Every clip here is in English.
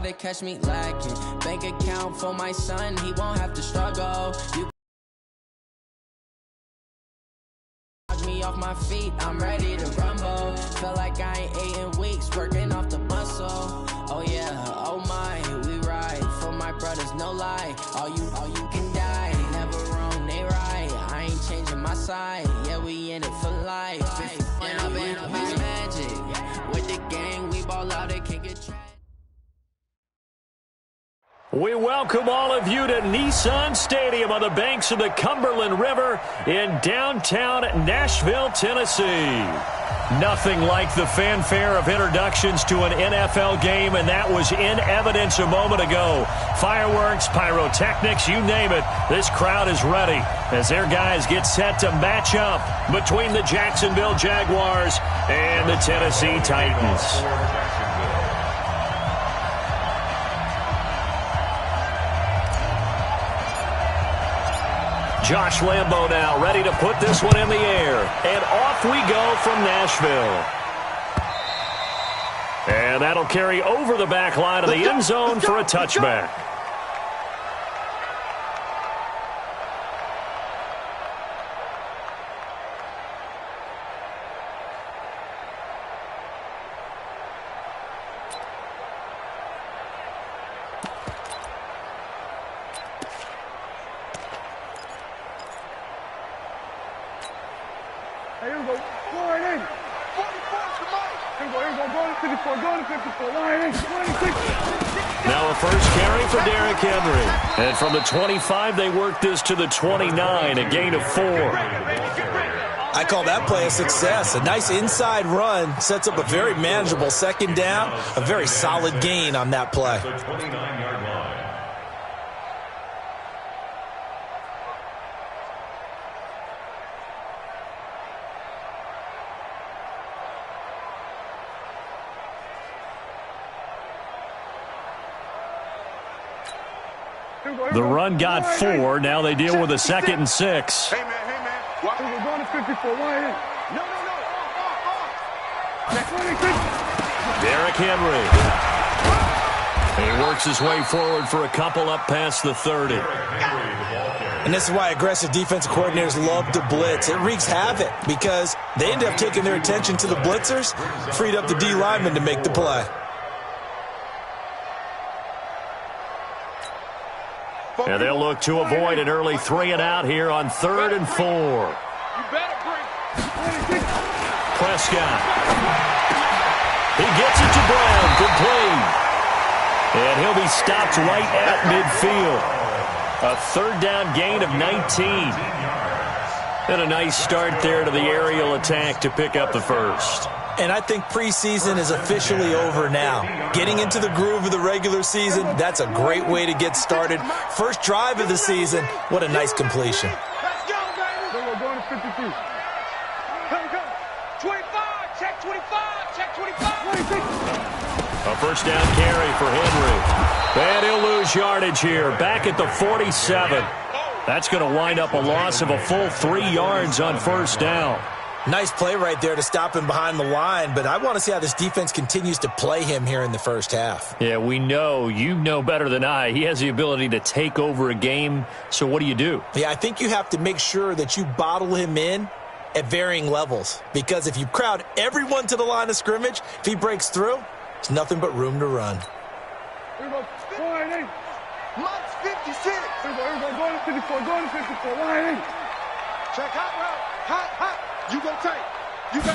to catch me lacking. Bank account for my son, he won't have to struggle. You me off my feet, I'm ready to rumble. Feel like I ain't ate in weeks, working off the muscle. Oh yeah, oh my, we ride for my brothers, no lie. All you can die, never wrong, they right. I ain't changing my side, yeah, we in it for life. And I've been magic with the gang, we ball out, it can't get trapped. We welcome all of you to Nissan Stadium on the banks of the Cumberland River in downtown Nashville, Tennessee. Nothing like the fanfare of introductions to an NFL game, and that was in evidence a moment ago. Fireworks, pyrotechnics, you name it. This crowd is ready as their guys get set to match up between the Jacksonville Jaguars and the Tennessee Titans. Josh Lambo now ready to put this one in the air. And off we go from Nashville. And that'll carry over the back line of the end zone for a touchback. Now a first carry for Derrick Henry. And from the 25, they work this to the 29, a gain of 4. I call that play a success. A nice inside run sets up a very manageable second down. A very solid gain on that play. The run got 4. Now they deal with a 2nd and 6. Hey, man. We're going to 54. No. Derrick Henry. He works his way forward for a couple up past the 30. And this is why aggressive defensive coordinators love to blitz. It wreaks havoc because they end up taking their attention to the blitzers, freed up the D lineman to make the play. And they'll look to avoid an early 3 and out here on 3rd and 4. Prescott. He gets it to Brown, complete. And he'll be stopped right at midfield. A 3rd down gain of 19. And a nice start there to the aerial attack to pick up the first. And I think preseason is officially over now. Getting into the groove of the regular season, that's a great way to get started. First drive of the season, what a nice completion. Let's go, baby. We're going to 52. Come. 25, check 25, check 25. A first down carry for Henry. And he'll lose yardage here. Back at the 47. That's going to wind up a loss of a full 3 yards on first down. Nice play right there to stop him behind the line, but I want to see how this defense continues to play him here in the first half. Yeah, we know. You know better than I. He has the ability to take over a game, so what do? Yeah, I think you have to make sure that you bottle him in at varying levels, because if you crowd everyone to the line of scrimmage, if he breaks through, there's nothing but room to run. Here we go. Mike's 56. Here we go. Going to 54. Check hot route. Hot. You go tight. You got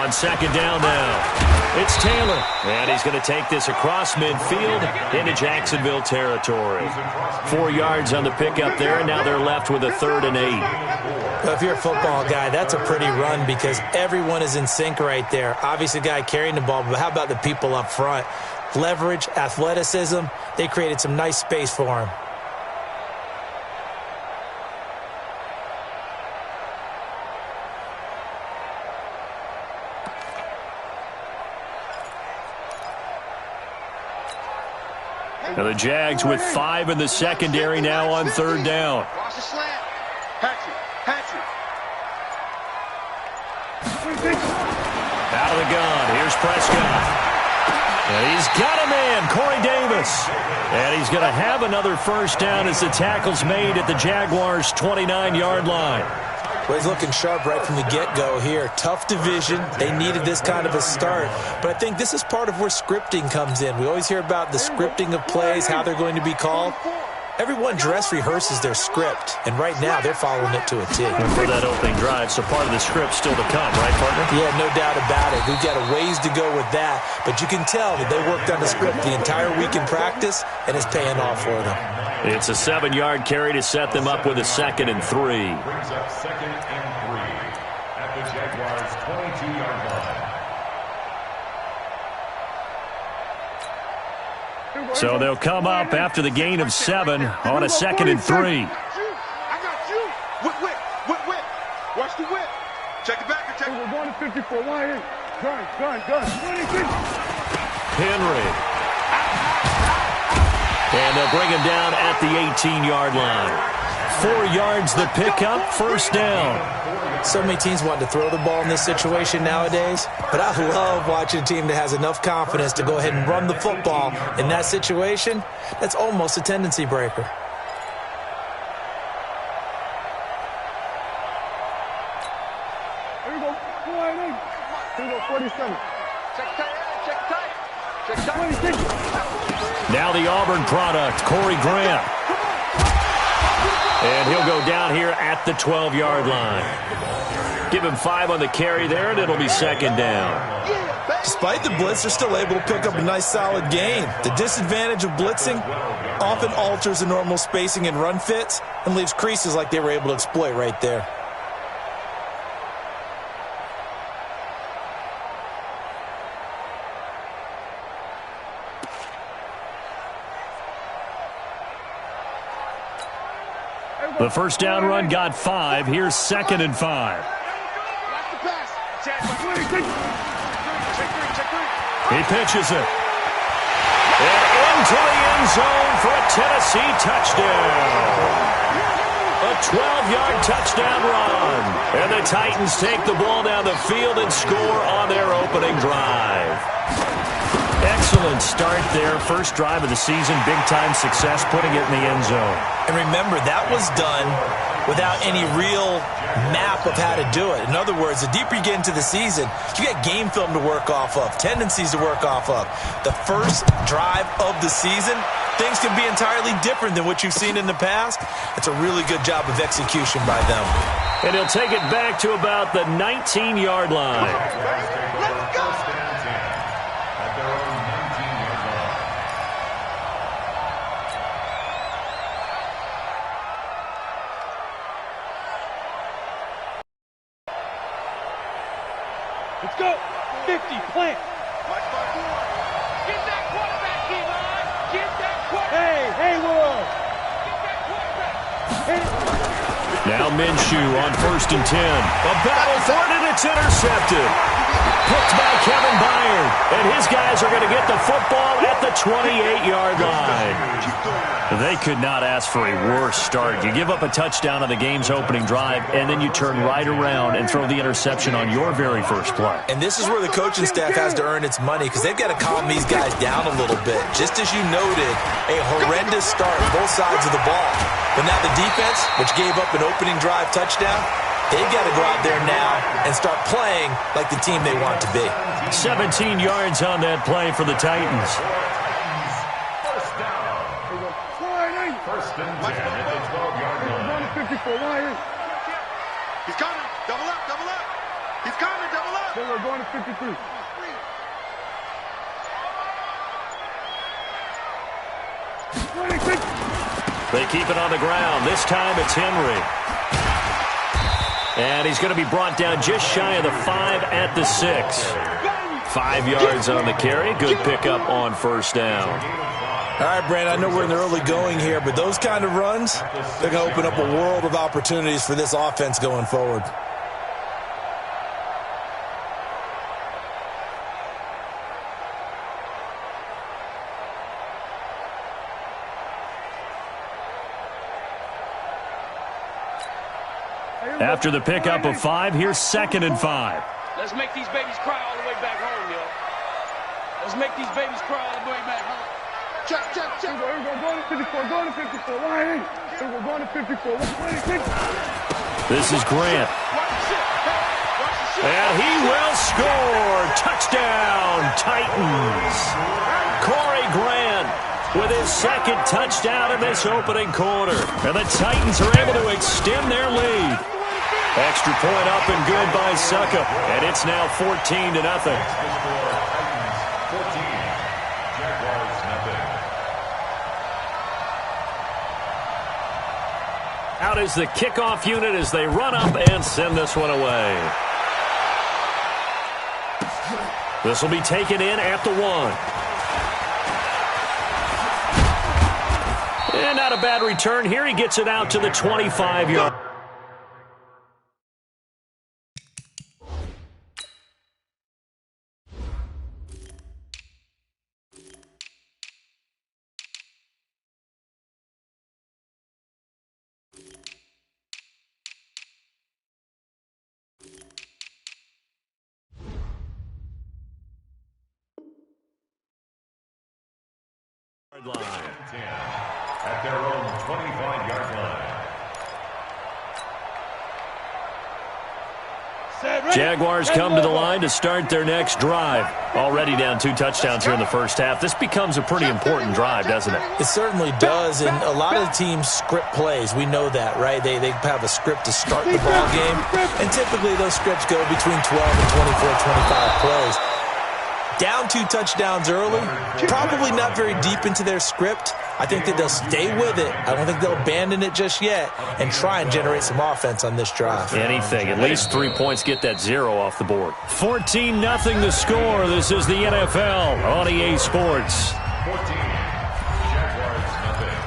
On 2nd down now, it's Taylor. And he's going to take this across midfield into Jacksonville territory. 4 yards on the pickup there, and now they're left with a 3rd and 8. Well, if you're a football guy, that's a pretty run because everyone is in sync right there. Obviously, the guy carrying the ball, but how about the people up front? Leverage, athleticism, they created some nice space for him. Now the Jags with 5 in the secondary now on 3rd down. Watch the slant. Hatchet. Out of the gun. Here's Prescott. And he's got him in, Corey Davis. And he's going to have another first down as the tackle's made at the Jaguars' 29-yard line. Well, he's looking sharp right from the get-go here. Tough division. They needed this kind of a start. But I think this is part of where scripting comes in. We always hear about the scripting of plays, how they're going to be called. Everyone dress rehearses their script, and right now they're following it to a T. And for that opening drive, so part of the script still to come, right, partner? Yeah, no doubt about it. We've got a ways to go with that, but you can tell that they worked on the script the entire week in practice, and it's paying off for them. It's a 7-yard carry to set them up with a 2nd and 3. Brings up 2nd and 3 at the Jaguars' 22-yard line. So they'll come up after the gain of 7 on a 2nd and 3. I got you. Whip. Watch the whip. Check the back. Check. We're going to 54. Why ain't? Gun. 26. Henry. And they'll bring him down at the 18-yard line. 4 yards the pickup, first down. So many teams want to throw the ball in this situation nowadays, but I love watching a team that has enough confidence to go ahead and run the football in that situation. That's almost a tendency breaker. Here we go. 47. Check tight. 26. Now the Auburn product, Corey Grant. And he'll go down here at the 12-yard line. Give him 5 on the carry there, and it'll be 2nd down. Despite the blitz, they're still able to pick up a nice, solid gain. The disadvantage of blitzing often alters the normal spacing and run fits and leaves creases like they were able to exploit right there. The first down run got 5. Here's 2nd and 5. He pitches it. And into the end zone for a Tennessee touchdown. A 12-yard touchdown run. And the Titans take the ball down the field and score on their opening drive. Excellent start there. First drive of the season. Big-time success putting it in the end zone. And remember, that was done without any real map of how to do it. In other words, the deeper you get into the season, you got game film to work off of, tendencies to work off of. The first drive of the season, things can be entirely different than what you've seen in the past. It's a really good job of execution by them. And he'll take it back to about the 19-yard line. Let's go. Let's go. 50, plant. Get that quarterback, Kevon. Get that quarterback. Hey, Will. Get that quarterback. Now Minshew on 1st and 10. A battle for it, and it's intercepted. Picked by Kevin Byard. And his guys are going to get the football at the 28-yard line. They could not ask for a worse start. You give up a touchdown on the game's opening drive, and then you turn right around and throw the interception on your very first play. And this is where the coaching staff has to earn its money, because they've got to calm these guys down a little bit. Just as you noted, a horrendous start on both sides of the ball. But now the defense, which gave up an opening drive touchdown, they've got to go out there now and start playing like the team they want to be. 17 yards on that play for the Titans. First and 10 at the 12-yard line. 54. He's coming. Double up. He's coming. Double up. So we're going to 53. They keep it on the ground. This time it's Henry. And he's going to be brought down just shy of the 5 at the 6. 5 yards on the carry. Good pickup on first down. All right, Brandon, I know we're in the early going here, but those kind of runs, they're going to open up a world of opportunities for this offense going forward. After the pickup of 5, here's 2nd and 5. Let's make these babies cry all the way back home, yo. Let's make these babies cry all the way back home. Check. Here we go. Going to 54. Going to 54. Why ain't? Here we go. Going to 54. This is Grant. And he will score. Touchdown, Titans. Corey Grant with his second touchdown in this opening quarter. And the Titans are able to extend their lead. Extra point up and good by Succa. And it's now 14-0. Out is the kickoff unit as they run up and send this one away. This will be taken in at the 1. And not a bad return here. He gets it out to the 25-yard. Line. At their own 25-yard line. Jaguars come to the line to start their next drive. Already down 2 touchdowns here in the first half. This becomes a pretty important drive, doesn't it? It certainly does, and a lot of the teams script plays. We know that, right? They have a script to start the ball game, and typically those scripts go between 12 and 24, 25 plays. Down 2 touchdowns early, probably not very deep into their script. I think that they'll stay with it. I don't think they'll abandon it just yet and try and generate some offense on this drive. Anything. At least 3 points, get that 0 off the board. 14-0 the score. This is the NFL on EA Sports. 14. Jaguars nothing.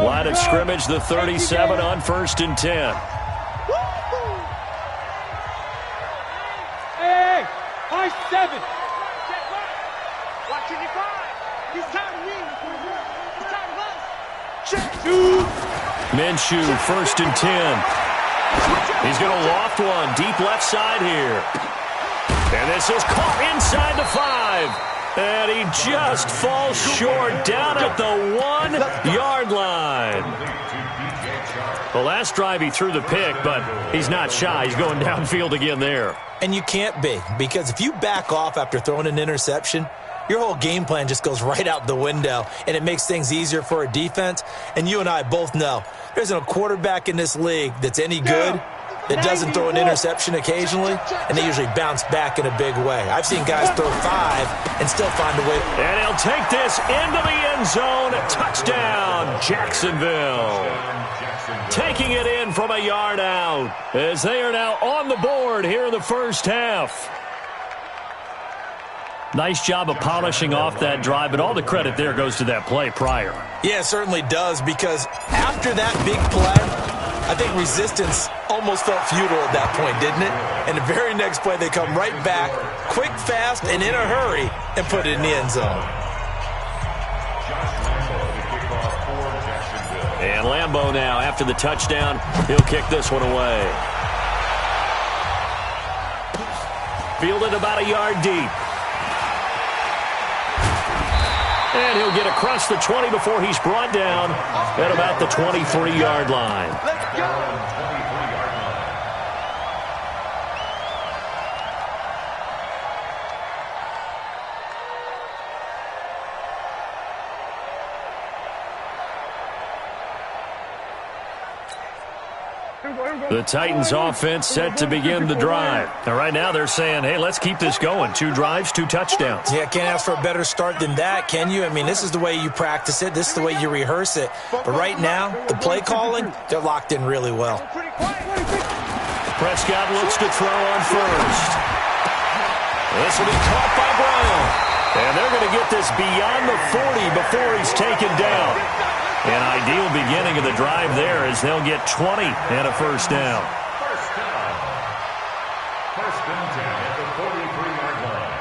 Line of scrimmage, the 37 on 1st and 10. Hey, high 7. Watch your 5. He's tired of me. He's tired of us. Check. Minshew, 1st and 10. He's going to loft one deep left side here. And this is caught inside the 5. And he just falls short down at the 1-yard line. The last drive he threw the pick, but he's not shy. He's going downfield again there. And you can't be, because if you back off after throwing an interception, your whole game plan just goes right out the window, and it makes things easier for a defense. And you and I both know there isn't a quarterback in this league that's any good that doesn't throw an interception occasionally, and they usually bounce back in a big way. I've seen guys throw 5 and still find a way. And he'll take this into the end zone. Touchdown, Jacksonville. Taking it in from a yard out as they are now on the board here in the first half. Nice job of polishing off that drive, but all the credit there goes to that play prior. Yeah, it certainly does, because after that big play, I think resistance almost felt futile at that point, didn't it? And the very next play, they come right back, quick, fast, and in a hurry, and put it in the end zone. And Lambeau now, after the touchdown, he'll kick this one away. Fielded about a yard deep. And he'll get across the 20 before he's brought down at about the 23-yard line. Let's go. The Titans offense set to begin the drive. Now, right now they're saying, hey, let's keep this going. 2 drives, 2 touchdowns. Yeah, can't ask for a better start than that, can you? I mean, this is the way you practice it. This is the way you rehearse it. But right now, the play calling, they're locked in really well. Prescott looks to throw on first. This will be caught by Brown. And they're going to get this beyond the 40 before he's taken down. An ideal beginning of the drive there as they'll get 20 and a first down. First down. First and 10 at the 43-yard line.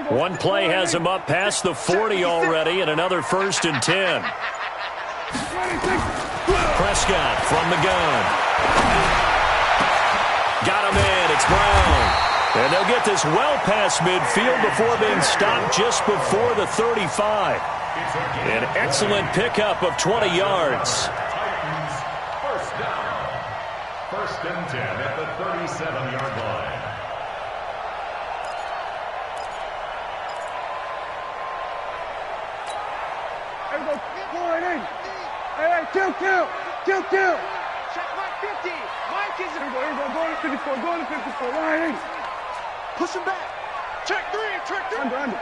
One play has him up past the 40 already, and another 1st and 10. Prescott from the gun. Got him in. It's Brown. And they'll get this well past midfield before being stopped just before the 35. An excellent pickup of 20 yards. Titans, first down. 1st and 10 at the 37-yard line. Hey, kill. Check Mike 50. Mike is it. Here we go. Go to 54. Go to 54. Ryan. Push him back. Check 3. Under.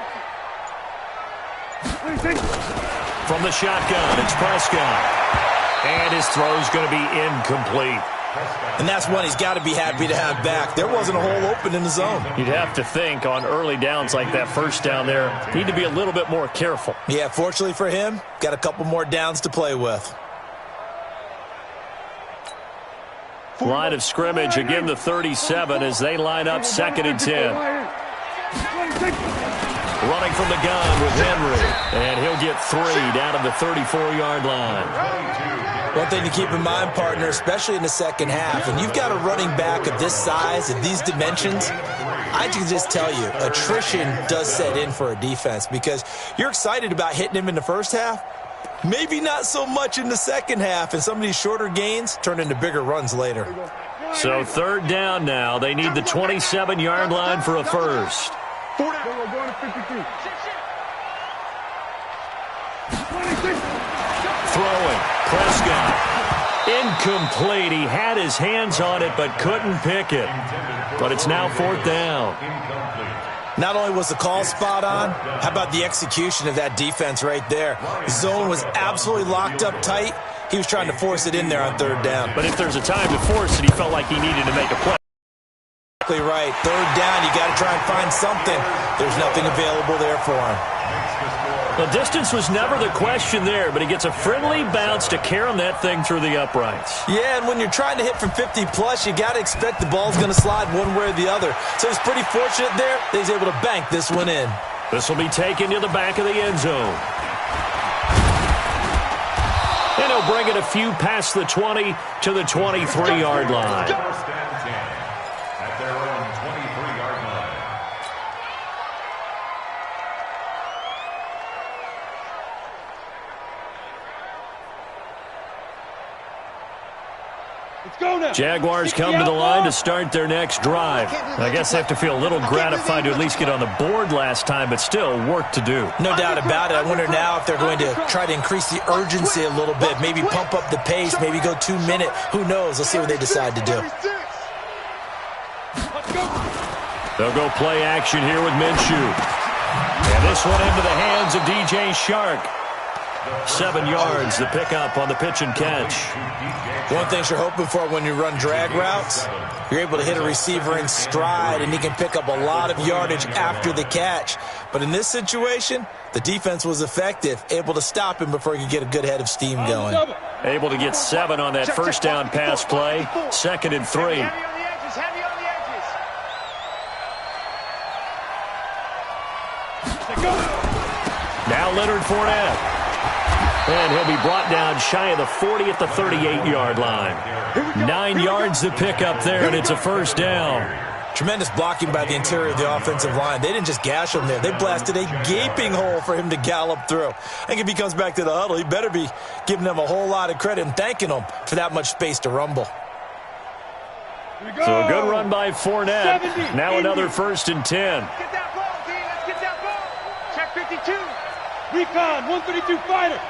From the shotgun, it's Prescott. And his throw's going to be incomplete. And that's one he's got to be happy to have back. There wasn't a hole open in the zone. You'd have to think on early downs like that first down there, need to be a little bit more careful. Yeah, fortunately for him, got a couple more downs to play with. Line of scrimmage, again the 37 as they line up 2nd and 10. Running from the gun with Henry, and he'll get 3 down at the 34-yard line. One thing to keep in mind, partner, especially in the second half, and you've got a running back of this size and these dimensions, I can just tell you, attrition does set in for a defense because you're excited about hitting him in the first half, maybe not so much in the second half, and some of these shorter gains turn into bigger runs later. So 3rd down now. They need the 27-yard line for a first. Going to 52. Throwing, Prescott. Incomplete. He had his hands on it but couldn't pick it. But it's now 4th down. Not only was the call spot on, how about the execution of that defense right there? The zone was absolutely locked up tight. He was trying to force it in there on 3rd down. But if there's a time to force it, he felt like he needed to make a play. Exactly right. 3rd down, you got to try and find something. There's nothing available there for him. The distance was never the question there, but he gets a friendly bounce to carom that thing through the uprights. Yeah, and when you're trying to hit from 50-plus, you got to expect the ball's going to slide one way or the other. So he's pretty fortunate there that he's able to bank this one in. This will be taken to the back of the end zone. And he'll bring it a few past the 20 to the 23-yard line. 1st and 10 at their own 23-yard line. Jaguars come to the line to start their next drive. I guess they have to feel a little gratified to at least get on the board last time, but still work to do. No doubt about it. I wonder now if they're going to try to increase the urgency a little bit, maybe pump up the pace, maybe go 2 minute. Who knows? Let's see what they decide to do. They'll go play action here with Minshew. And this one into the hands of DJ Shark. 7 yards, the pickup on the pitch and catch. One thing you're hoping for when you run drag routes, you're able to hit a receiver in stride, and he can pick up a lot of yardage after the catch. But in this situation, the defense was effective, able to stop him before he could get a good head of steam going. Able to get 7 on that first down pass play. 2nd and 3. Heavy on the edges. Now Leonard Fournette. And he'll be brought down shy of the 40 at the 38-yard line. 9 yards to pick up there, and it's a first down. Tremendous blocking by the interior of the offensive line. They didn't just gash him there. They blasted a gaping hole for him to gallop through. I think if he comes back to the huddle, he better be giving them a whole lot of credit and thanking them for that much space to rumble. So a good run by Fournette. Now another 1st and 10. Get that ball, D. Let's get that ball. Check 52. Recon, 132 fighter.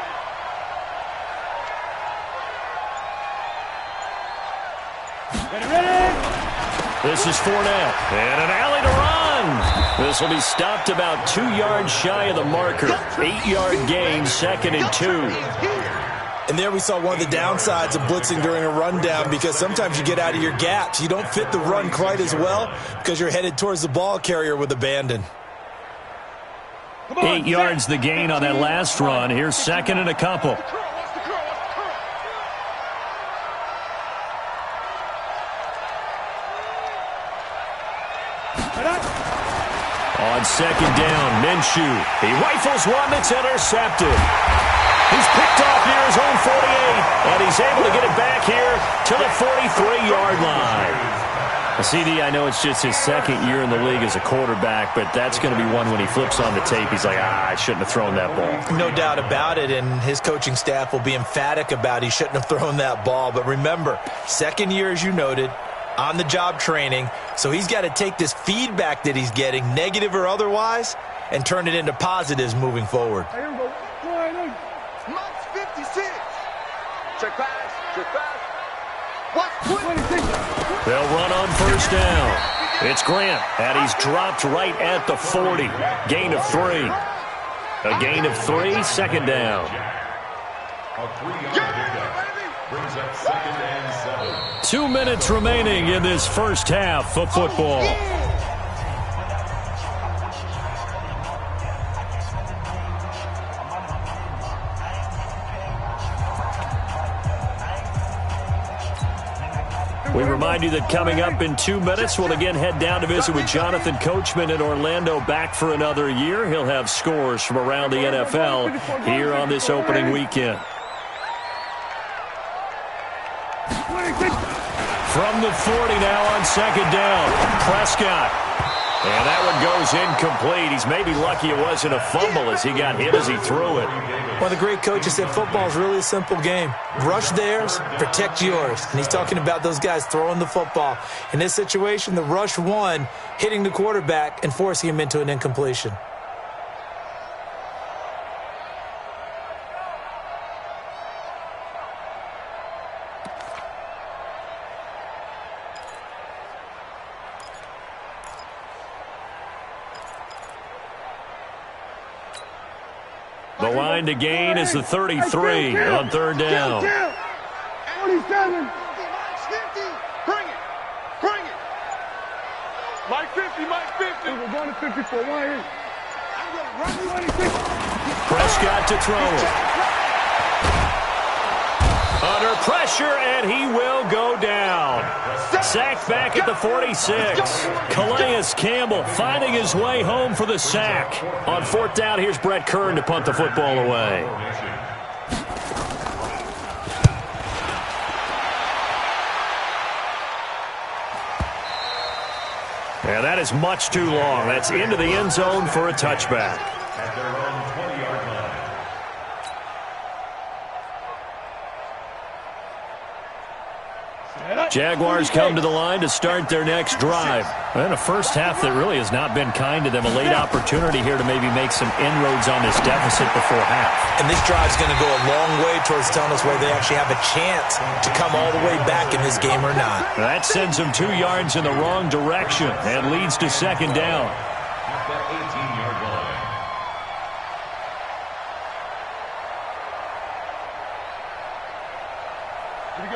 This is Fournette, and an alley to run. This will be stopped about 2 yards shy of the marker. 8-yard gain, 2nd and 2. And there we saw one of the downsides of blitzing during a rundown, because sometimes you get out of your gaps. You don't fit the run quite as well because you're headed towards the ball carrier with abandon. 8 yards the gain on that last run. Here's 2nd and a couple. On second down. Minshew. He rifles one that's intercepted. He's picked off near his own 48, and he's able to get it back here to the 43-yard line. CD, I know it's just his second year in the league as a quarterback, but that's going to be one when he flips on the tape, he's like, I shouldn't have thrown that ball. No doubt about it, and his coaching staff will be emphatic about he shouldn't have thrown that ball. But remember, second year, as you noted, on-the-job training, so he's got to take this feedback that he's getting, negative or otherwise, and turn it into positives moving forward. Here we go. Max 56. Check pass. Check pass. Watch 26. They'll run on first down. It's Grant, and he's dropped right at the 40. Gain of 3. A gain of 3, second down. A 3-yard pickup brings up 2nd and 7. 2 minutes remaining in this first half of football. We remind you that coming up in 2 minutes, we'll again head down to visit with Jonathan Coachman in Orlando, back for another year. He'll have scores from around the NFL here on this opening weekend. From the 40 now on second down, Prescott. And that one goes incomplete. He's maybe lucky it wasn't a fumble as he got hit as he threw it. One of the great coaches said football is really a simple game. Rush theirs, protect yours. And he's talking about those guys throwing the football. In this situation, the rush won, hitting the quarterback and forcing him into an incompletion. The line to gain is the 33 on third down. 47. Bring it. Bring it. Mike 50, Mike 50. We're going to 54. Why? I'm going to run 26. Prescott to throw it. Under pressure, and he will go down. Sacked back at the 46. Calais Campbell finding his way home for the sack. On fourth down, here's Brett Kern to punt the football away. And that is much too long. That's into the end zone for a touchback. At their own 20-yard line. Jaguars come to the line to start their next drive. And a first half that really has not been kind to them. A late opportunity here to maybe make some inroads on this deficit before half. And this drive's going to go a long way towards telling us whether they actually have a chance to come all the way back in this game or not. That sends them 2 yards in the wrong direction and leads to second down. At the 18-yard line.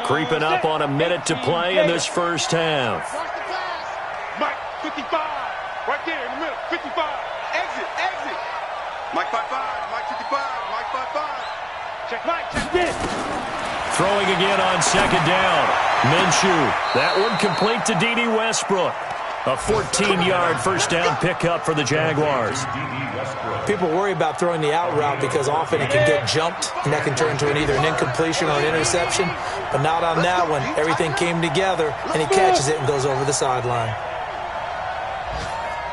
Creeping up on a minute to play in this first half. Mike 55. Right there in the middle. 55. Exit. Exit. Mike 55. Mike 55. Mike 55. Check Mike. Check this. Throwing again on second down. Minshew. That one complete to D.D. Westbrook. A 14-yard first down pickup for the Jaguars. People worry about throwing the out route because often it can get jumped, and that can turn into either an incompletion or an interception. But not on that one. Everything came together, and he catches it and goes over the sideline.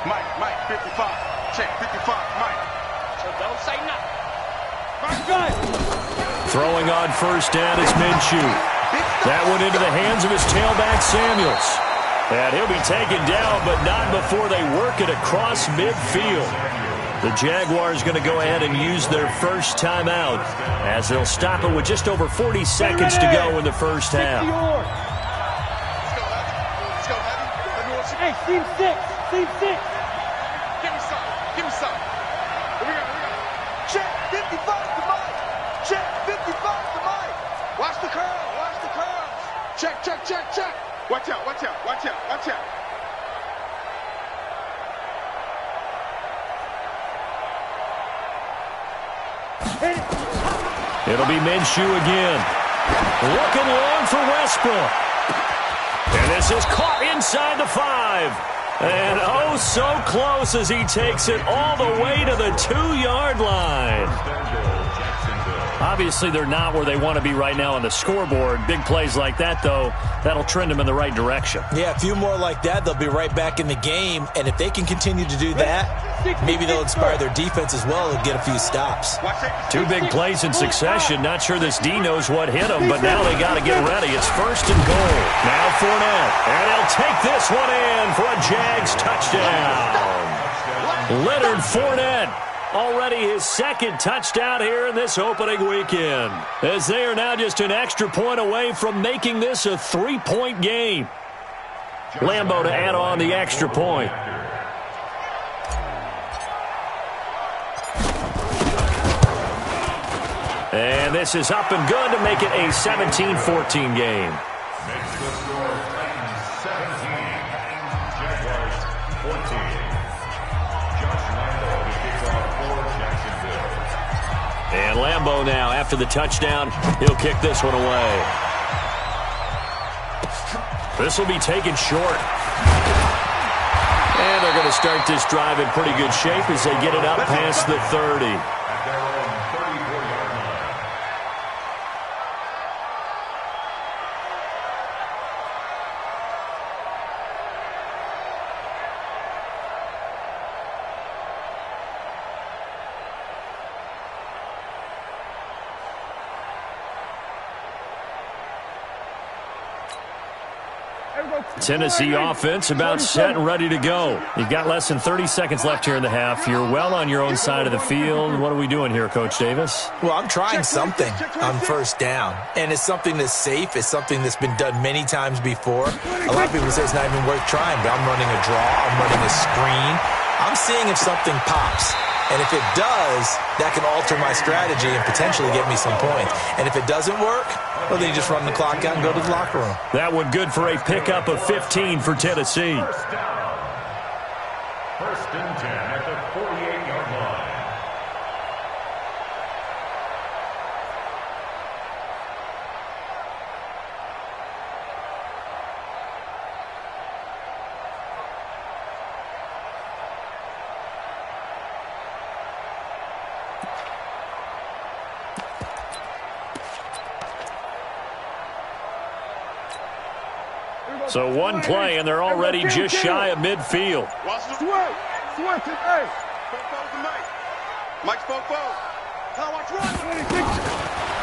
Mike 55. Check 55. Mike. So don't say nothing. Throwing on first down is Minshew. That one into the hands of his tailback, Samuels. And he'll be taken down, but not before they work it across midfield. The Jaguars going to go ahead and use their first timeout as they'll stop it with just over 40 seconds to go in the first half. Let's go, Madden. Hey, team 6. Team 6. Give me some. Give me some. Here we go. Check 55 to Mike. Check 55 to Mike. Watch the curl. Watch the curls. Check. Watch out. It'll be Minshew again. Looking long for Westbrook. And this is caught inside the 5. And oh, so close as he takes it all the way to the 2-yard line. Obviously, they're not where they want to be right now on the scoreboard. Big plays like that, though, that'll trend them in the right direction. Yeah, a few more like that, they'll be right back in the game. And if they can continue to do that, maybe they'll inspire their defense as well and get a few stops. 2 big plays in succession. Not sure this D knows what hit him, but now they got to get ready. It's 1st and goal. Now Fournette. And he'll take this one in for a Jags touchdown. Leonard Fournette. Already his 2nd touchdown here in this opening weekend, as they are now just an extra point away from making this a 3-point game. Lambeau to add on the extra point. And this is up and good to make it a 17-14 game. Makes the score Titans 17, Jaguars 14. And Lambeau now, after the touchdown, he'll kick this one away. This will be taken short. And they're going to start this drive in pretty good shape as they get it up past the 30. At their own 34-yard line. Tennessee offense about set and ready to go. You've got less than 30 seconds left here in the half. You're well on your own side of the field. What are we doing here, Coach Davis? Well, I'm trying something on 1st down, and it's something that's safe. It's something that's been done many times before. A lot of people say it's not even worth trying, but I'm running a draw. I'm running a screen. I'm seeing if something pops. And if it does, that can alter my strategy and potentially get me some points. And if it doesn't work, well, then you just run the clock out and go to the locker room. That one good for a pickup of 15 for Tennessee. 1st down. 1st and 10 at the 48-yard line. So one play, and they're already just shy of midfield.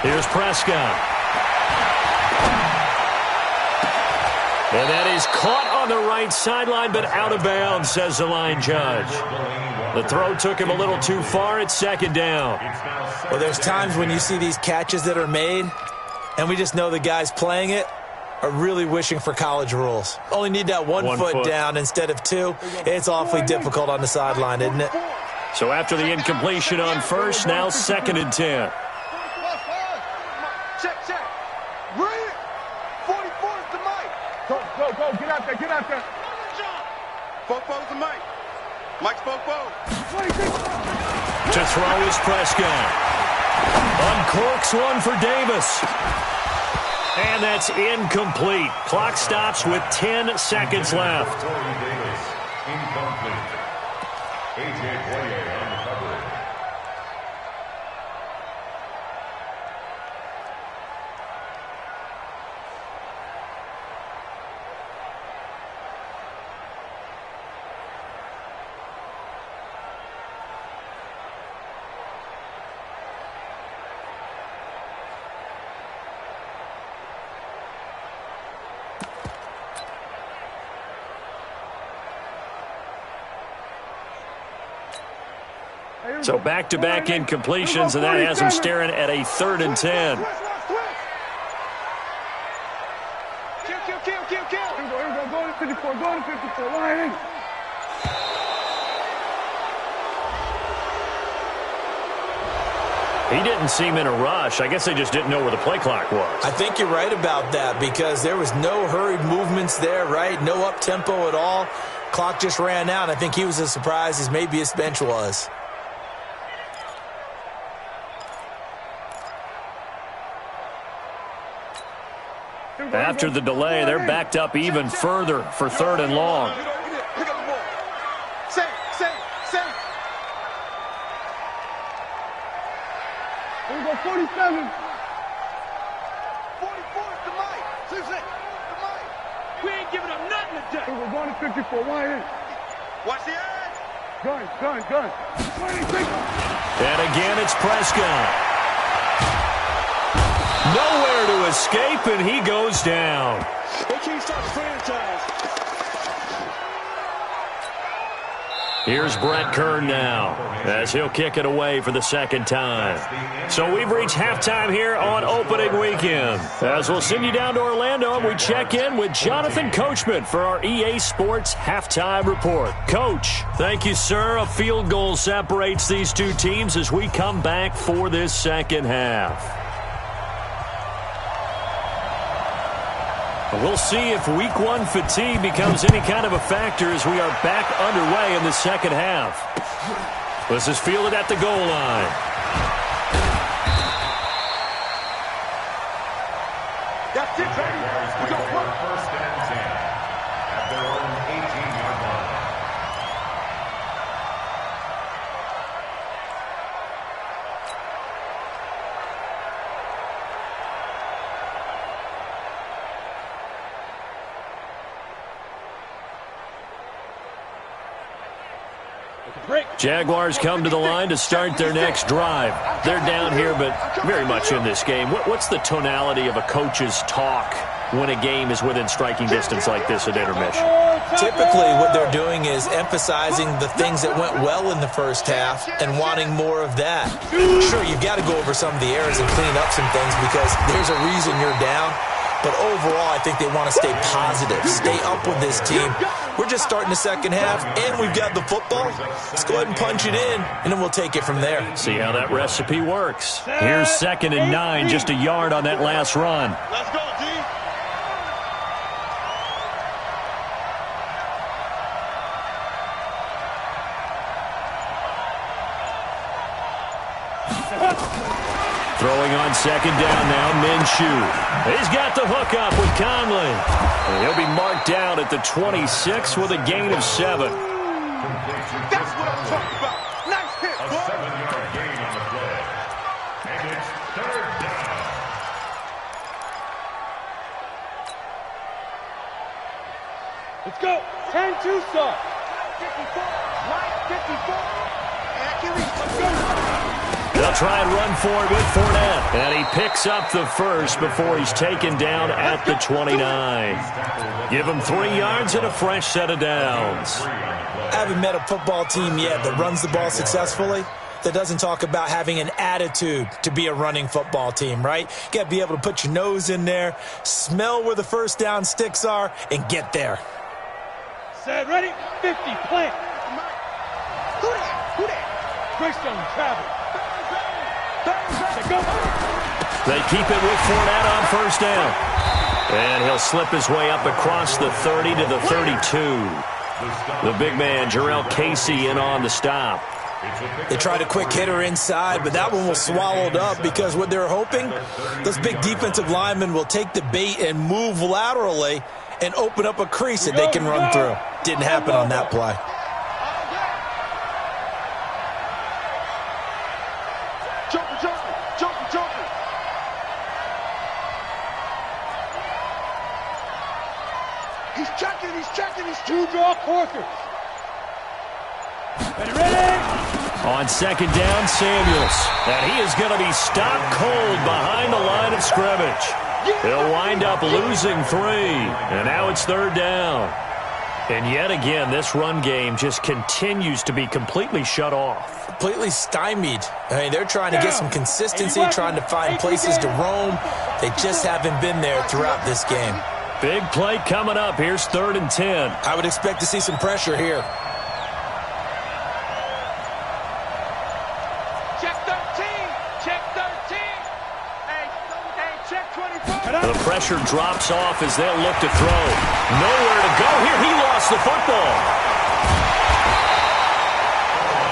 Here's Prescott. And that is caught on the right sideline, but out of bounds, says the line judge. The throw took him a little too far. It's 2nd down. Well, there's times when you see these catches that are made, and we just know the guys playing it are really wishing for college rules. Only need that one foot down instead of 2. It's awfully difficult on the sideline, isn't it? So after the incompletion on 1st, now 2nd and 10. Check. Read it. 44 is the Mike. Go. Get out there. Fofo's the Mike. Mike's Fofo. To throw is Prescott. Uncorks one for Davis. And that's incomplete. Clock stops with 10 seconds left. Incomplete. A.J. Boye on the coverage. So back-to-back incompletions, and that has them staring at a 3rd and 10. Go to 54. Line. He didn't seem in a rush. I guess they just didn't know where the play clock was. I think you're right about that because there was no hurried movements there, right? No up-tempo at all. Clock just ran out. I think he was as surprised as maybe his bench was. After the delay, they're backed up even further for 3rd and long. Pick up the ball. Here we go, 47. 44 is the mic. 6 the mic. We ain't giving up nothing today. Here we go, 1 to 54. Wide in. Watch the edge. Gun. 26. And again, it's Prescott. Nowhere to escape, and he goes down. They can't stop the franchise. Here's Brett Kern now, as he'll kick it away for the second time. So we've reached halftime here on opening weekend. As we'll send you down to Orlando, and we check in with Jonathan Coachman for our EA Sports Halftime Report. Coach, thank you, sir. A field goal separates these two teams as we come back for this second half. We'll see if Week 1 fatigue becomes any kind of a factor as we are back underway in the second half. This is fielded at the goal line. That's it, baby. We go First and 10 at their own 18-yard line. Jaguars come to the line to start their next drive. They're down here, but very much in this game. What's the tonality of a coach's talk when a game is within striking distance like this at intermission? Typically, what they're doing is emphasizing the things that went well in the first half and wanting more of that. Sure, you've got to go over some of the errors and clean up some things because there's a reason you're down. But overall, I think they want to stay positive, stay up with this team. We're just starting the second half, and we've got the football. Let's go ahead and punch it in, and then we'll take it from there. See how that recipe works. Here's 2nd and 9, just a yard on that last run. Let's go, D. Throwing on 2nd down now, Minshew. He's got the hook up with Conley. And he'll be marked down at the 26 with a gain of 7. That's what I'm talking about. Nice hit, A boy. 7-yard gain on the play. And it's 3rd down. Let's go. 10-2 start. 54. Mike 54. Accurate. Let's go. They'll try and run for it with Fournette. And he picks up the first before he's taken down at the 29. Give him 3 yards and a fresh set of downs. I haven't met a football team yet that runs the ball successfully that doesn't talk about having an attitude to be a running football team, right? You got to be able to put your nose in there, smell where the first down sticks are, and get there. Set, ready? 50, plant. Who that? Greystone, travel. They keep it with Fournette on first down. And he'll slip his way up across the 30 to the 32. The big man, Jarrell Casey, in on the stop. They tried a quick hitter inside, but that one was swallowed up because what they're hoping, those big defensive linemen will take the bait and move laterally and open up a crease that they can run through. Didn't happen on that play. Jumping. He's checking. He's 2 draw corkers. Ready? On 2nd down, Samuels. And he is going to be stopped cold behind the line of scrimmage. He'll wind up losing 3. And now it's 3rd down. And yet again, this run game just continues to be completely shut off. Completely stymied. I mean, they're trying to get some consistency, trying to find places to roam. They just haven't been there throughout this game. Big play coming up. Here's 3rd and 10. I would expect to see some pressure here. Check 13. Hey, check 24. The pressure drops off as they'll look to throw. Nowhere to go here. He lost the football.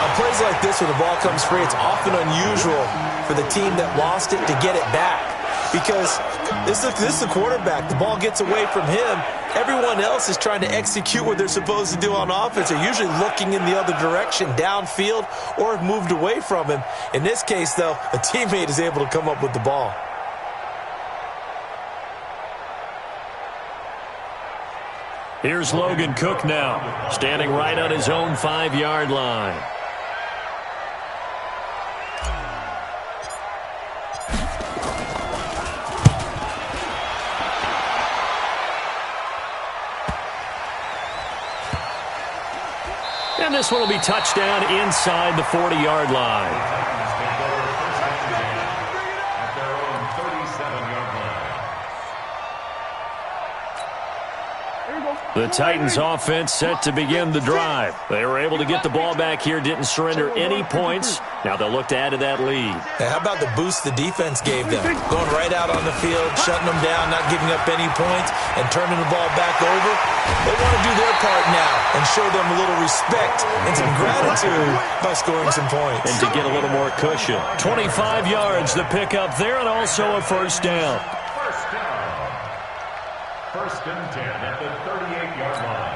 On plays like this where the ball comes free, it's often unusual for the team that lost it to get it back. because this is the quarterback. The ball gets away from him. Everyone else is trying to execute what they're supposed to do on offense. They're usually looking in the other direction, downfield, or have moved away from him. In this case, though, a teammate is able to come up with the ball. Here's Logan Cook now, standing right on his own 5-yard line. And this one will be touchdown inside the 40-yard line. The Titans offense set to begin the drive. They were able to get the ball back here, didn't surrender any points. Now they'll look to add to that lead. Hey, how about the boost the defense gave them? Going right out on the field, shutting them down, not giving up any points, and turning the ball back over. They want to do their part now and show them a little respect and some gratitude by scoring some points. And to get a little more cushion. 25 yards to pick up there, and also a first down. First and 10 at the 38-yard line.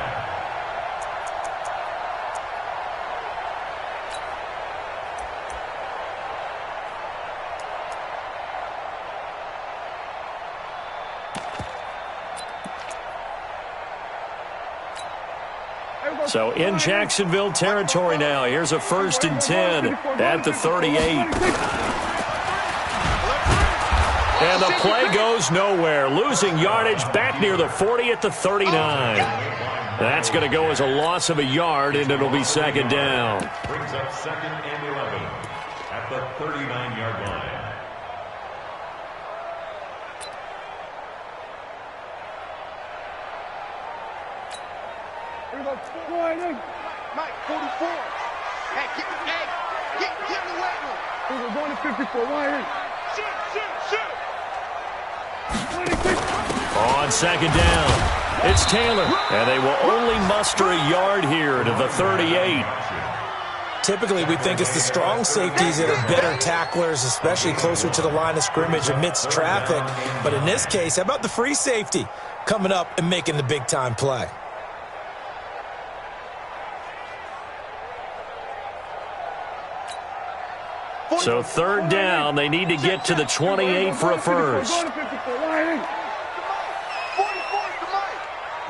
So in Jacksonville territory now. Here's a first and 10 at the 38. And the play goes nowhere. Losing yardage back near the 40 at the 39. That's going to go as a loss of a yard, and it'll be second down. Brings up second and 11 at the 39-yard line. Mike, 44. Hey, get the weight room. We're going to 54. Why? Shoot. On second down, it's Taylor, and they will only muster a yard here to the 38. Typically, we think it's the strong safeties that are better tacklers, especially closer to the line of scrimmage amidst traffic. But in this case, how about the free safety coming up and making the big-time play? So third down, they need to get to the 28 for a first.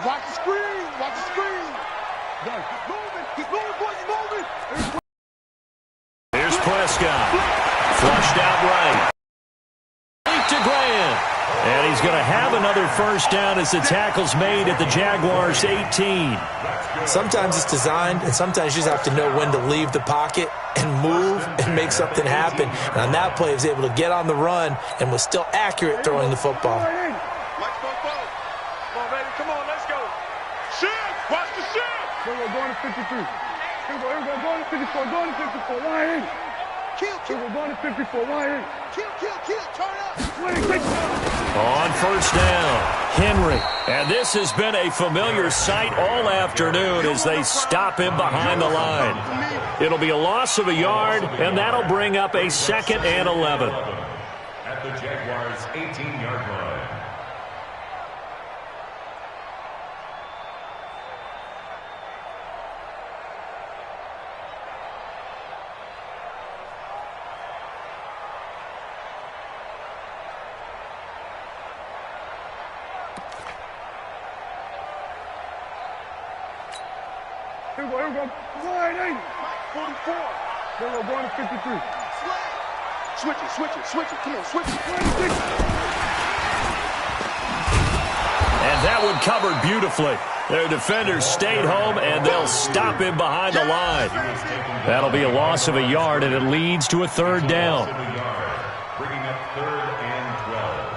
Watch the screen. Keep moving, boys, Here's Prescott. Flushed out right. To Grant. And he's going to have another first down as the tackle's made at the Jaguars' 18. Sometimes it's designed, and sometimes you just have to know when to leave the pocket and move and make something happen. And on that play, he was able to get on the run and was still accurate throwing the football. Come on, let's go. Shift. Watch the shift. Here we go, going to 53. Here we go, going to 54. Going to 54. Why ain't? Kill. We're going to 54. Why ain't? Kill. Turn up. On first down, Henry. And this has been a familiar sight all afternoon as they stop him behind the line. It'll be a loss of a yard, and that'll bring up a second and 11. At the Jaguars' 18-yard line. Here we go. Wide 8. 44. Then we're going to 53. Switch it. Come on, switch it. And that one covered beautifully. Their defenders stayed home, and they'll stop him behind the line. That'll be a loss of a yard, and it leads to a third down. Bringing up third and 12.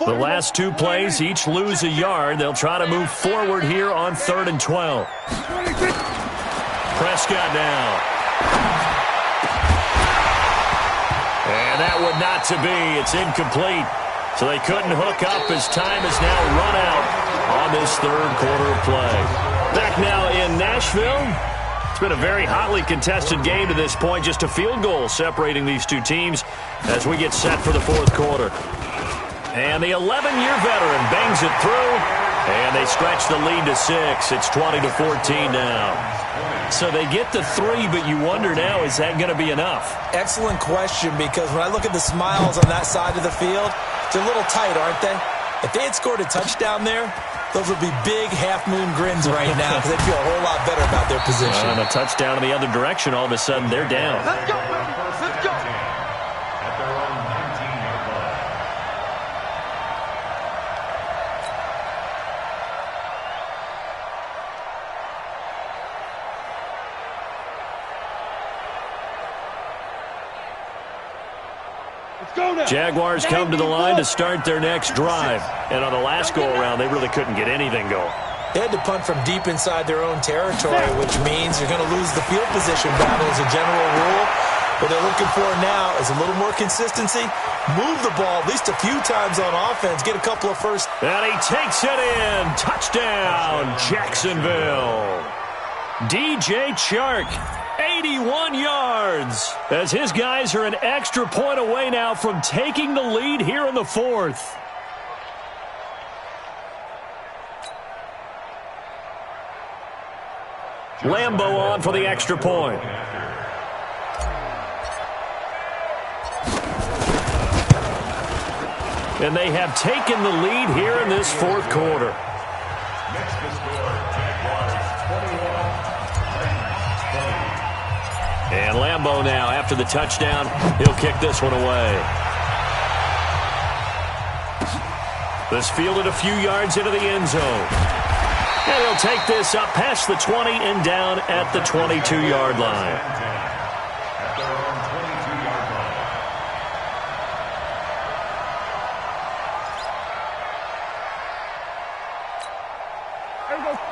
The last two plays each lose a yard. They'll try to move forward here on 3rd and 12. Prescott now. And that one not to be. It's incomplete. So they couldn't hook up as time is now run out on this third quarter of play. Back now in Nashville. It's been a very hotly contested game to this point. Just a field goal separating these two teams as we get set for the fourth quarter. And the 11-year veteran bangs it through, and they stretch the lead to 6. It's 20-14 now. So they get to 3, but you wonder now, is that going to be enough? Excellent question, because when I look at the smiles on that side of the field, they're a little tight, aren't they? If they had scored a touchdown there, those would be big half-moon grins right now because they'd feel a whole lot better about their position. And a touchdown in the other direction, all of a sudden they're down. Let's go, baby. Let's go. At their own 19-yard line. Jaguars come to the line to start their next drive. And on the last go-around, they really couldn't get anything going. They had to punt from deep inside their own territory, which means you're going to lose the field position battle as a general rule. What they're looking for now is a little more consistency. Move the ball at least a few times on offense. Get a couple of first. And he takes it in. Touchdown, Jacksonville. DJ Chark. 81 yards as his guys are an extra point away now from taking the lead here in the fourth. Lambo on for the extra point. And they have taken the lead here in this fourth quarter. Next to score, Jaguars 21. And Lambo now, after the touchdown, he'll kick this one away. This fielded a few yards into the end zone. And he'll take this up past the 20 and down at the 22-yard line. At their own 22-yard line.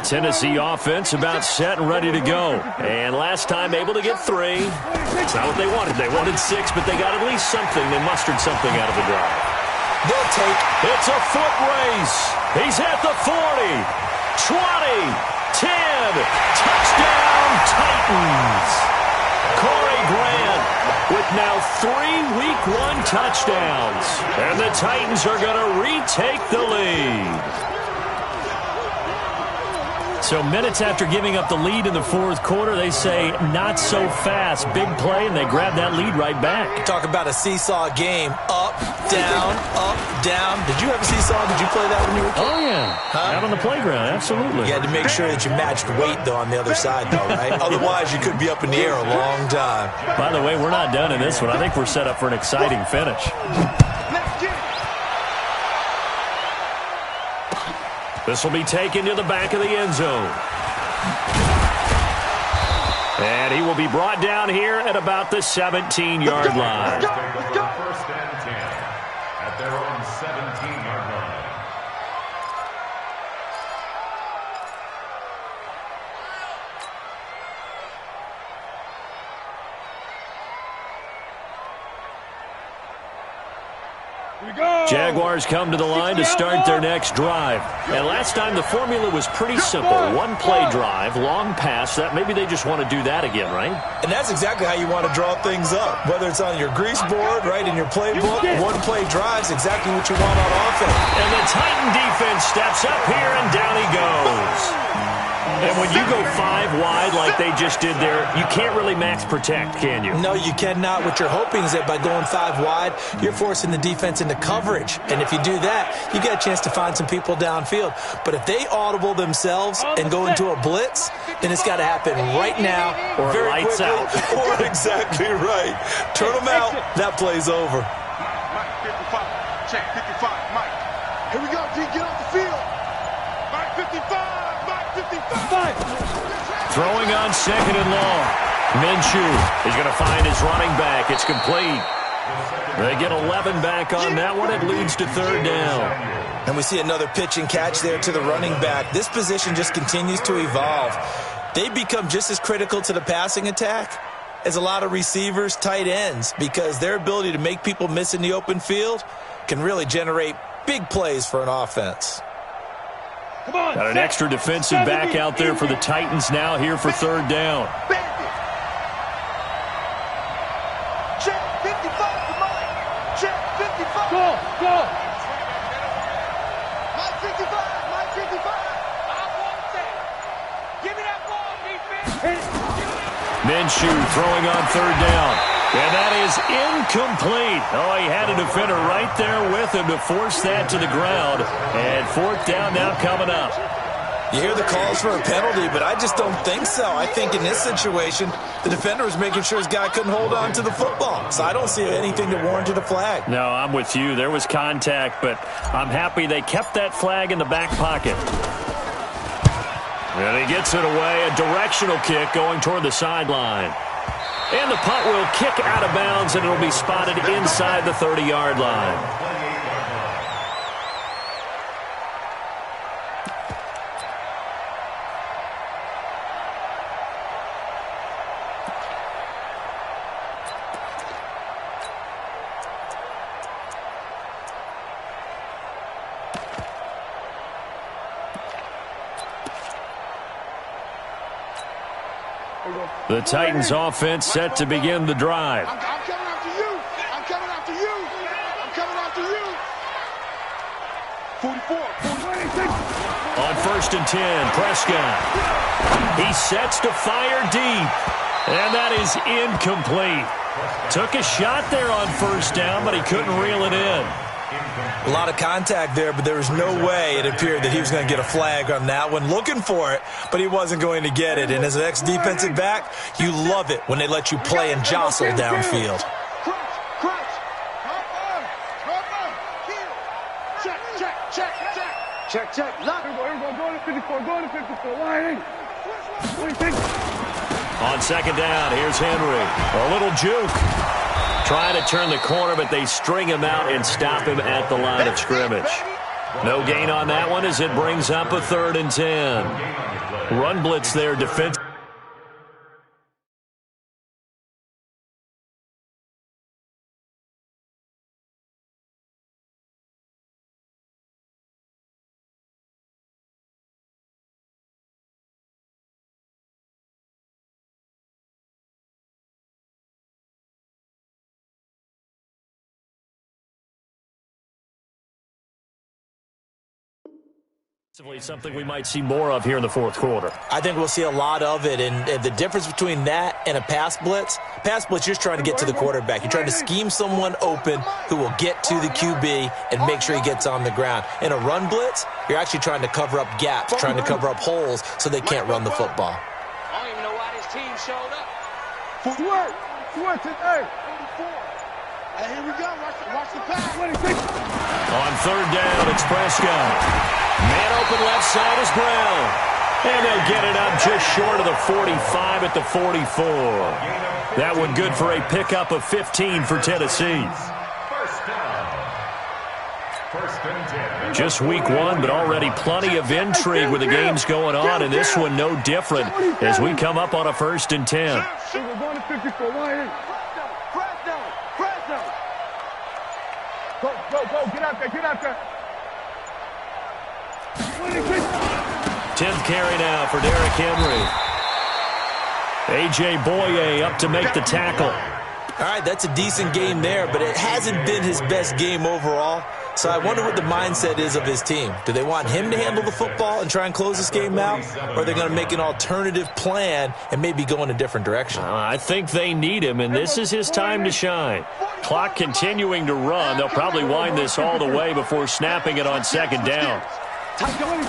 Tennessee offense about set and ready to go. And last time able to get 3. It's not what they wanted. They wanted 6, but they got at least something. They mustered something out of the drive. They'll take. It's a foot race. He's at the 40, 20, 10. Touchdown, Titans. Corey Grant with now 3 Week 1 touchdowns. And the Titans are going to retake the lead. So minutes after giving up the lead in the fourth quarter, they say not so fast. Big play, and they grab that lead right back. Talk about a seesaw game. Up, down, up, down. Did you have a seesaw? Did you play that when you were a kid? Oh, yeah. Out on the playground, absolutely. You had to make sure that you matched weight, though, on the other side, though, right? Otherwise, you could be up in the air a long time. By the way, we're not done in this one. I think we're set up for an exciting finish. This will be taken to the back of the end zone. And he will be brought down here at about the 17-yard line. First and 10 at their own 17-yard line. Jaguars come to the line to start their next drive. And last time the formula was pretty simple. One play drive, long pass. That maybe they just want to do that again, right? And that's exactly how you want to draw things up. Whether it's on your grease board, right, in your playbook, one play drive's exactly what you want on offense. And the Titan defense steps up here, and down he goes. And when you go 5 wide like they just did there, you can't really max protect, can you? No, you cannot. What you're hoping is that by going 5 wide, you're forcing the defense into coverage. And if you do that, you get a chance to find some people downfield. But if they audible themselves and go into a blitz, then it's got to happen right now, or very lights quickly, out. Or exactly right. Turn them out. That play's over. Mike, 55. Check, 55. Mike. Here we go, G. Get off the field. Mike, 55. Throwing on second and long. Minshew is going to find his running back. It's complete. They get 11 back on that one. It leads to third down. And we see another pitch and catch there to the running back. This position just continues to evolve. They become just as critical to the passing attack as a lot of receivers, tight ends, because their ability to make people miss in the open field can really generate big plays for an offense. Got an extra defensive back out there for the Titans now here for third down. Check 55 to Mike. Check 55. Go. Mike 55. Mike 55. I want that. Give me that ball, defense. Minshew throwing on third down. And that is incomplete. Oh, he had a defender right there with him to force that to the ground. And fourth down now coming up. You hear the calls for a penalty, but I just don't think so. I think in this situation, the defender was making sure his guy couldn't hold on to the football. So I don't see anything that warranted a flag. No, I'm with you. There was contact, but I'm happy they kept that flag in the back pocket. And he gets it away. A directional kick going toward the sideline. And the punt will kick out of bounds, and it'll be spotted inside the 30-yard line. The Titans offense set to begin the drive. I'm coming after you. I'm coming after you. I'm coming after you. 44. On 1st and 10, Prescott. He sets to fire deep. And that is incomplete. Took a shot there on first down, but he couldn't reel it in. A lot of contact there, but there was no way it appeared that he was going to get a flag on that one. Looking for it, but he wasn't going to get it. And as an ex-defensive back, you love it when they let you play and jostle downfield. Crunch. Check. Lock. Go to 54. Go to 54. Line. What do you think? On second down, here's Henry. A little juke. Trying to turn the corner, but they string him out and stop him at the line of scrimmage. No gain on that one as it brings up a 3rd and 10. Run blitz there, defense. Something we might see more of here in the fourth quarter. I think we'll see a lot of it, and the difference between that and a pass blitz, you're just trying to get to the quarterback. You're trying to scheme someone open who will get to the QB and make sure he gets on the ground. In a run blitz, you're actually trying to cover up gaps, trying to cover up holes so they can't run the football. I don't even know why this team showed up. Footwork today. 44. Hey, here we go. Watch the pass. On third down, it's Prescott. Man open left side is Brown. And they'll get it up just short of the 45 at the 44. That one good for a pickup of 15 for Tennessee. Just week 1, but already plenty of intrigue with the games going on, and this one no different as we come up on a 1st and 10. We're going to 54. Line. Go. Get out there. 10th carry now for Derrick Henry. A.J. Boye up to make the tackle. All right, that's a decent game there, but it hasn't been his best game overall. So I wonder what the mindset is of his team. Do they want him to handle the football and try and close this game out? Or are they going to make an alternative plan and maybe go in a different direction? I think they need him, and this is his time to shine. Clock continuing to run. They'll probably wind this all the way before snapping it on second down. Again,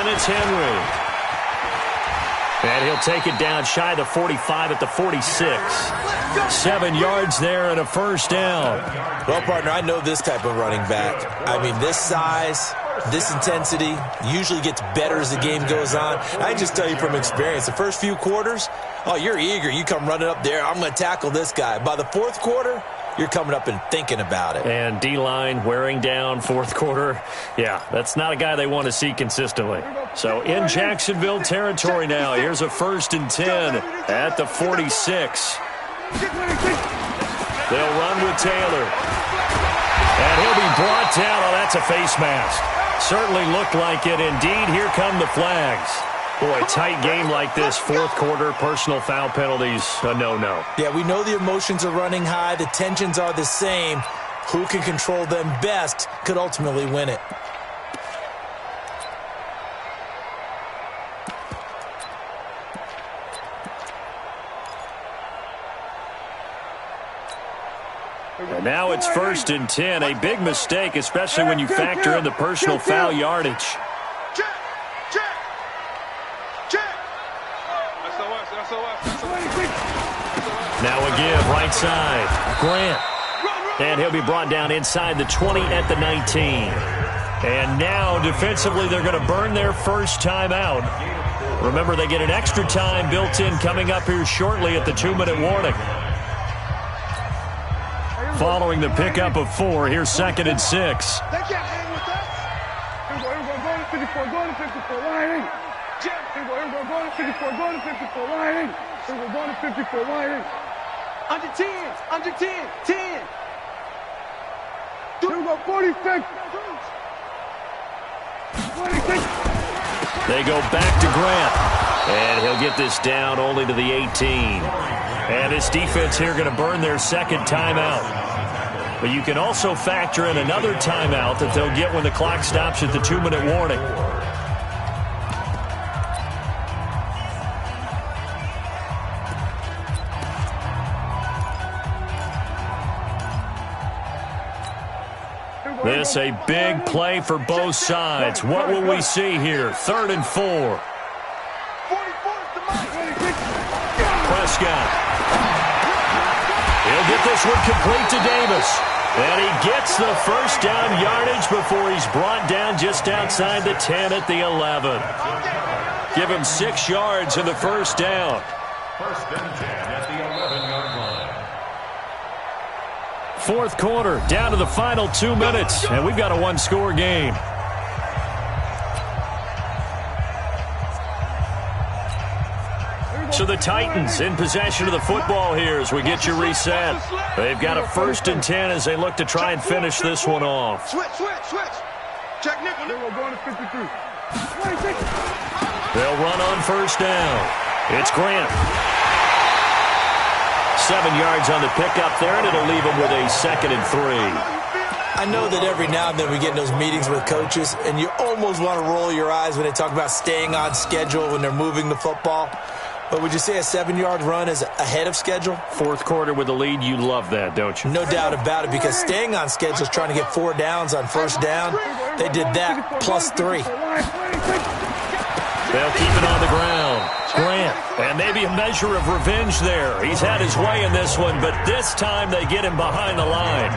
it's Henry. And he'll take it down shy of the 45 at the 46. 7 yards there and a first down. Well, partner, I know this type of running back. I mean, this size, this intensity usually gets better as the game goes on. I just tell you from experience, the first few quarters, you're eager. You come running up there, I'm going to tackle this guy. By the fourth quarter, you're coming up and thinking about it. And D-line wearing down fourth quarter. Yeah, that's not a guy they want to see consistently. So in Jacksonville territory now, here's a 1st and 10 at the 46. They'll run with Taylor. And he'll be brought down. Oh, that's a face mask. Certainly looked like it. Indeed, here come the flags. Boy, tight game like this, fourth quarter, personal foul penalties, a no-no. Yeah, we know the emotions are running high. The tensions are the same. Who can control them best could ultimately win it. And now it's 1st and 10. A big mistake, especially when you factor in the personal foul yardage. Check. Now a give, right side. Grant. And he'll be brought down inside the 20 at the 19. And now, defensively, they're going to burn their first timeout. Remember, they get an extra time built in coming up here shortly at the 2-minute warning. Following the pickup of 4, here's 2nd and 6. They can't hang with us. Here we go, going to 54, going to 54, line in. Check. Here we go, going to 54, going to 54, line in. Here we go, going to 54, line in. Under 10, under 10, 10. Here we go, 46. 46. They go back to Grant. And he'll get this down only to the 18. And his defense here going to burn their second timeout. But you can also factor in another timeout that they'll get when the clock stops at the 2-minute warning. This a big play for both sides. What will we see here? 3rd and 4. Prescott. He'll get this one complete to Davis. And he gets the first down yardage before he's brought down just outside the 10 at the 11. Give him 6 yards in the first down. 1st and 10 at the 11-yard line. Fourth quarter, down to the final 2 minutes, and we've got a one-score game. So the Titans in possession of the football here as we get you reset. They've got a 1st and 10 as they look to try and finish this one off. Switch. Check nickel. We're going to 53. They'll run on first down. It's Grant. 7 yards on the pickup there, and it'll leave them with a 2nd and 3. I know that every now and then we get in those meetings with coaches, and you almost want to roll your eyes when they talk about staying on schedule when they're moving the football. But would you say a 7-yard run is ahead of schedule? Fourth quarter with the lead, you love that, don't you? No doubt about it, because staying on schedule is trying to get 4 downs on first down. They did that plus 3. They'll keep it on the ground. Grant, and maybe a measure of revenge there. He's had his way in this one, but this time they get him behind the line.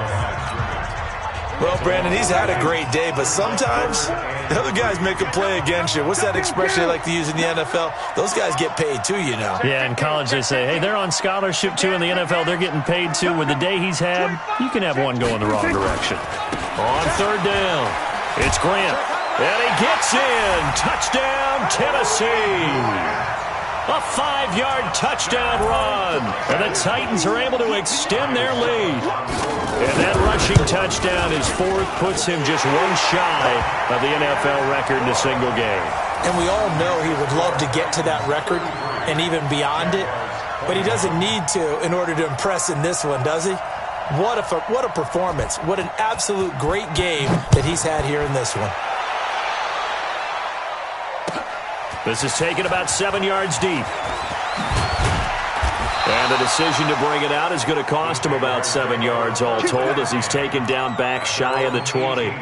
Well, Brandon, he's had a great day, but sometimes the other guys make a play against you. What's that expression they like to use in the NFL? Those guys get paid too, you know. Yeah, in college they say, hey, they're on scholarship too. In the NFL, they're getting paid too. With the day he's had, you can have one go in the wrong direction. On third down, it's Grant. And he gets in. Touchdown, Tennessee. A 5-yard touchdown run. And the Titans are able to extend their lead. And that rushing touchdown, his 4th, puts him just one shy of the NFL record in a single game. And we all know he would love to get to that record and even beyond it. But he doesn't need to in order to impress in this one, does he? What a performance. What an absolute great game that he's had here in this one. This is taken about 7 yards deep. And the decision to bring it out is going to cost him about 7 yards all told as he's taken down back shy of the 20.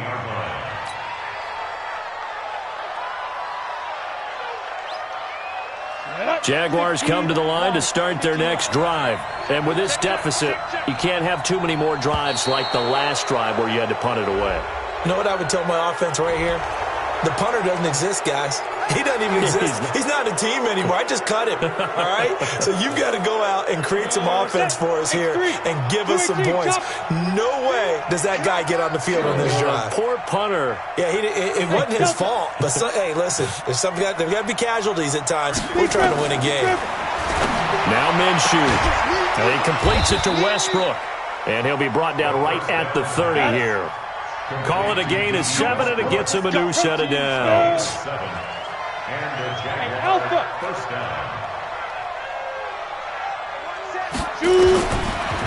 Jaguars come to the line to start their next drive. And with this deficit, you can't have too many more drives like the last drive where you had to punt it away. You know what I would tell my offense right here? The punter doesn't exist, guys. He doesn't even exist. He's not a team anymore. I just cut him, all right? So you've got to go out and create some offense for us here and give us some points. No way does that guy get on the field on this drive. Poor punter. Yeah, it wasn't his fault. But, hey, listen, there's got to be casualties at times. We're trying to win a game. Now Minshew. And he completes it to Westbrook. And he'll be brought down right at the 30 here. Call it a gain of 7, and it gets him a new set of downs. 7. And the Jaguars first down.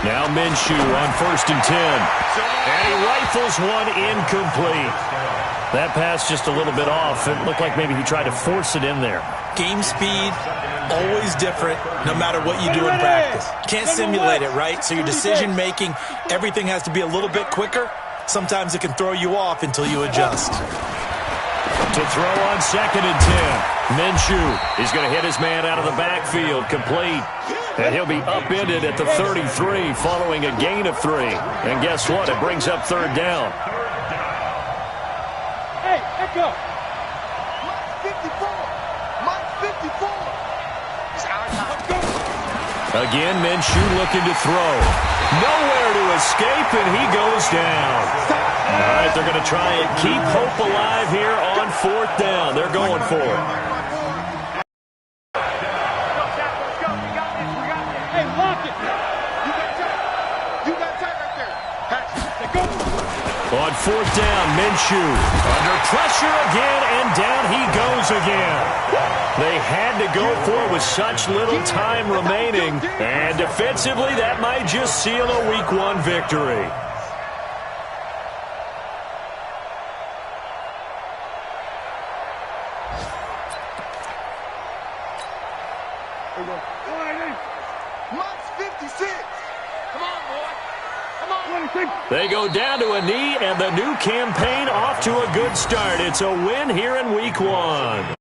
Now Minshew on 1st and 10. And he rifles one incomplete. That pass just a little bit off. It looked like maybe he tried to force it in there. Game speed, always different, no matter what you do in practice. Can't simulate it, right? So your decision-making, everything has to be a little bit quicker. Sometimes it can throw you off until you adjust. To throw on 2nd and 10. Minshew is going to hit his man out of the backfield, complete. And he'll be upended at the 33 following a gain of 3. And guess what? It brings up 3rd down. Hey, let go. Mike 54. Mike 54. It's our time. Again, Minshew looking to throw. Nowhere to escape, and he goes down. All right, they're going to try and keep hope alive here on 4th down. They're going for it. On 4th down, Minshew under pressure again, and down he goes again. They had to go for it with such little time remaining, and defensively that might just seal a Week 1 victory. Mike's 56. Come on, boy. They go down to a knee, and the new campaign off to a good start. It's a win here in Week 1.